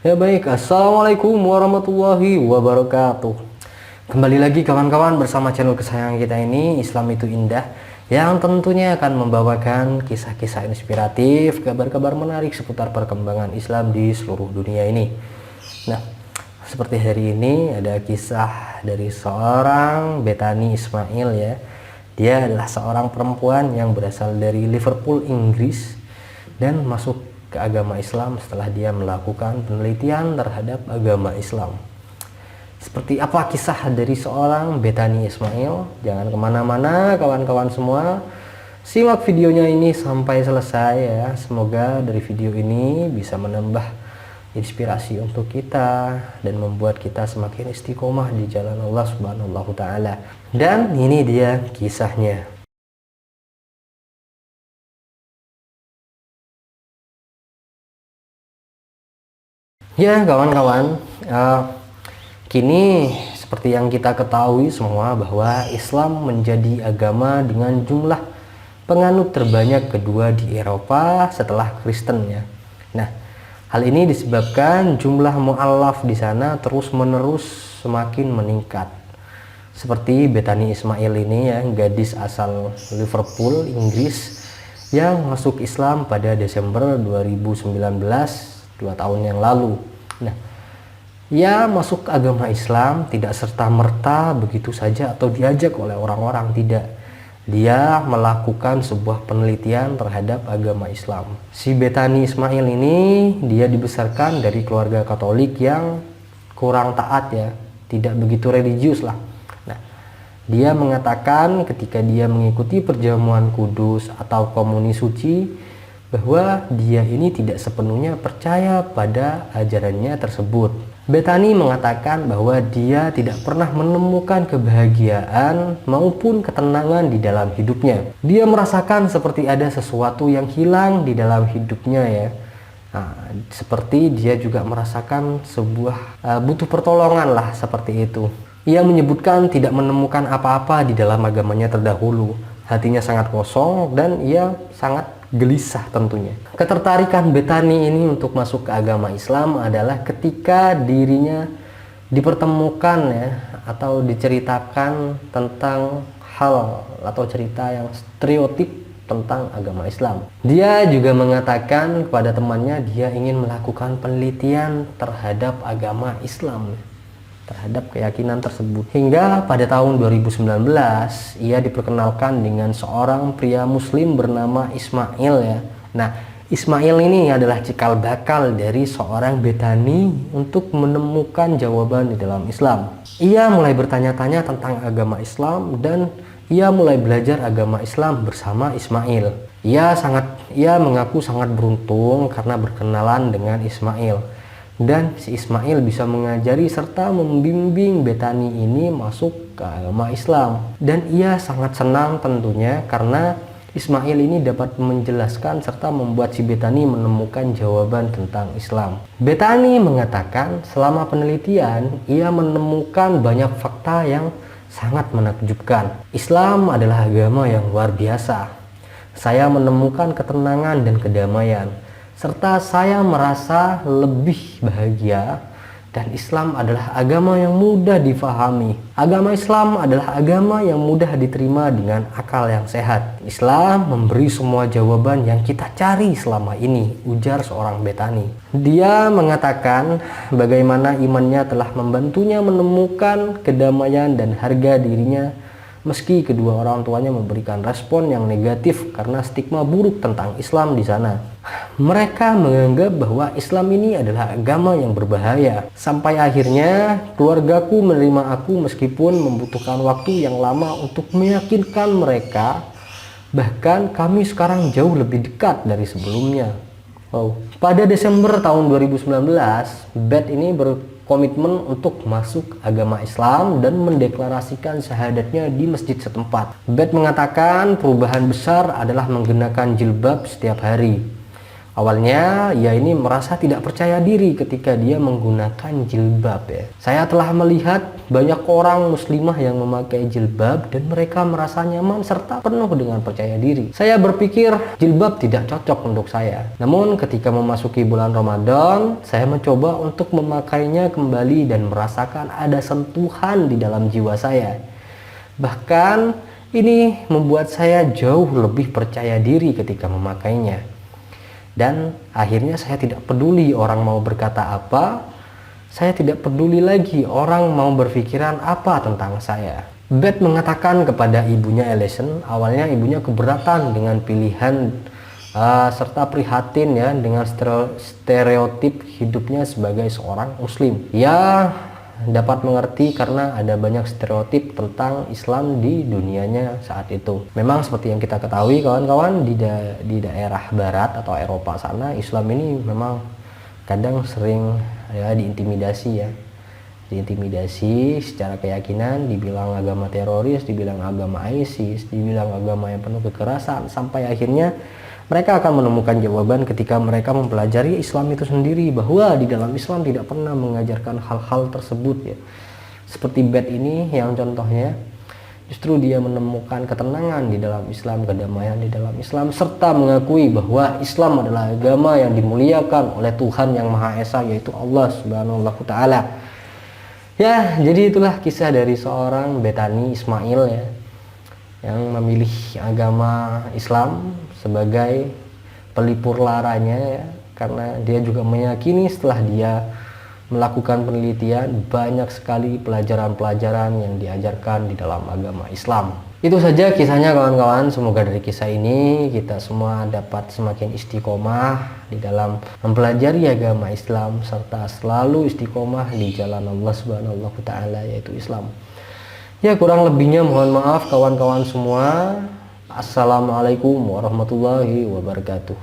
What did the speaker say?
Ya baik, Assalamualaikum warahmatullahi wabarakatuh. Kembali lagi kawan-kawan bersama channel kesayangan kita ini, Islam itu Indah, yang tentunya akan membawakan kisah-kisah inspiratif, kabar-kabar menarik seputar perkembangan Islam di seluruh dunia ini. Nah, seperti hari ini ada kisah dari seorang Bethany Ismail ya. Dia adalah seorang perempuan yang berasal dari Liverpool, Inggris, dan masuk ke agama Islam setelah dia melakukan penelitian terhadap agama Islam. Seperti apa kisah dari seorang Bethany Ismail? Jangan kemana-mana kawan-kawan semua, simak videonya ini sampai selesai ya. Semoga dari video ini bisa menambah inspirasi untuk kita dan membuat kita semakin istiqomah di jalan Allah Subhanahu wa Ta'ala. Dan ini dia kisahnya. Ya kawan-kawan, kini seperti yang kita ketahui semua bahwa Islam menjadi agama dengan jumlah penganut terbanyak kedua di Eropa setelah Kristen ya. Nah, hal ini disebabkan jumlah mu'allaf di sana terus-menerus semakin meningkat. Seperti Bethany Ismail ini ya, gadis asal Liverpool, Inggris, yang masuk Islam pada Desember 2019, 2 tahun yang lalu. Nah, ia masuk agama Islam tidak serta-merta begitu saja atau diajak oleh orang-orang, tidak. Dia melakukan sebuah penelitian terhadap agama Islam. Si Bethany Ismail ini dia dibesarkan dari keluarga Katolik yang kurang taat ya, tidak begitu religius lah. Nah, dia mengatakan ketika dia mengikuti perjamuan kudus atau komuni suci bahwa dia ini tidak sepenuhnya percaya pada ajarannya tersebut. Bethany mengatakan bahwa dia tidak pernah menemukan kebahagiaan maupun ketenangan di dalam hidupnya. Dia merasakan seperti ada sesuatu yang hilang di dalam hidupnya ya. Nah, seperti dia juga merasakan sebuah butuh pertolongan lah, seperti itu. Ia menyebutkan tidak menemukan apa-apa di dalam agamanya terdahulu. Hatinya sangat kosong dan ia sangat gelisah tentunya. Ketertarikan Bethany ini untuk masuk ke agama Islam adalah ketika dirinya dipertemukan ya, atau diceritakan tentang hal atau cerita yang stereotip tentang agama Islam. Dia juga mengatakan kepada temannya dia ingin melakukan penelitian terhadap agama Islam, terhadap keyakinan tersebut. Hingga pada tahun 2019 ia diperkenalkan dengan seorang pria muslim bernama Ismail ya. Nah, Ismail ini adalah cikal bakal dari seorang Bethany untuk menemukan jawaban di dalam Islam. Ia mulai bertanya-tanya tentang agama Islam dan ia mulai belajar agama Islam bersama Ismail. Ia mengaku sangat beruntung karena berkenalan dengan Ismail. Dan si Ismail bisa mengajari serta membimbing Bethany ini masuk ke agama Islam. Dan ia sangat senang tentunya karena Ismail ini dapat menjelaskan serta membuat si Bethany menemukan jawaban tentang Islam. Bethany mengatakan selama penelitian ia menemukan banyak fakta yang sangat menakjubkan. Islam adalah agama yang luar biasa. Saya menemukan ketenangan dan kedamaian, serta saya merasa lebih bahagia, dan Islam adalah agama yang mudah difahami. Agama Islam adalah agama yang mudah diterima dengan akal yang sehat. Islam memberi semua jawaban yang kita cari selama ini, ujar seorang Bethany. Dia mengatakan bagaimana imannya telah membantunya menemukan kedamaian dan harga dirinya meski kedua orang tuanya memberikan respon yang negatif karena stigma buruk tentang Islam di sana. Mereka menganggap bahwa Islam ini adalah agama yang berbahaya. Sampai akhirnya keluargaku menerima aku meskipun membutuhkan waktu yang lama untuk meyakinkan mereka. Bahkan kami sekarang jauh lebih dekat dari sebelumnya. Wow. Pada Desember tahun 2019, Beth ini berkomitmen untuk masuk agama Islam dan mendeklarasikan syahadatnya di masjid setempat. Beth mengatakan perubahan besar adalah menggunakan jilbab setiap hari. Awalnya ia ini merasa tidak percaya diri ketika dia menggunakan jilbab ya. Saya telah melihat banyak orang muslimah yang memakai jilbab dan mereka merasa nyaman serta penuh dengan percaya diri. Saya berpikir jilbab tidak cocok untuk saya. Namun ketika memasuki bulan Ramadan, saya mencoba untuk memakainya kembali dan merasakan ada sentuhan di dalam jiwa saya. Bahkan ini membuat saya jauh lebih percaya diri ketika memakainya. Dan akhirnya saya tidak peduli orang mau berkata apa, saya tidak peduli lagi orang mau berpikiran apa tentang saya. Beth mengatakan kepada ibunya Alison, awalnya ibunya keberatan dengan pilihan serta prihatin ya dengan stereotip hidupnya sebagai seorang muslim. Ia dapat mengerti karena ada banyak stereotip tentang Islam di dunianya saat itu. Memang seperti yang kita ketahui kawan-kawan, di daerah barat atau Eropa sana, Islam ini memang kadang sering ya diintimidasi secara keyakinan, dibilang agama teroris, dibilang agama ISIS, dibilang agama yang penuh kekerasan, sampai akhirnya mereka akan menemukan jawaban ketika mereka mempelajari Islam itu sendiri, bahwa di dalam Islam tidak pernah mengajarkan hal-hal tersebut ya. Seperti Beth ini yang contohnya, justru dia menemukan ketenangan di dalam Islam, kedamaian di dalam Islam, serta mengakui bahwa Islam adalah agama yang dimuliakan oleh Tuhan yang Maha Esa, yaitu Allah Subhanahu wa Ta'ala. Ya, jadi itulah kisah dari seorang Bethany Ismail ya, yang memilih agama Islam sebagai pelipur laranya ya, karena dia juga meyakini setelah dia melakukan penelitian banyak sekali pelajaran-pelajaran yang diajarkan di dalam agama Islam. Itu saja kisahnya kawan-kawan, semoga dari kisah ini kita semua dapat semakin istiqomah di dalam mempelajari agama Islam serta selalu istiqomah di jalan Allah Subhanahu wa Ta'ala, yaitu Islam. Ya, kurang lebihnya mohon maaf kawan-kawan semua. Assalamualaikum warahmatullahi wabarakatuh.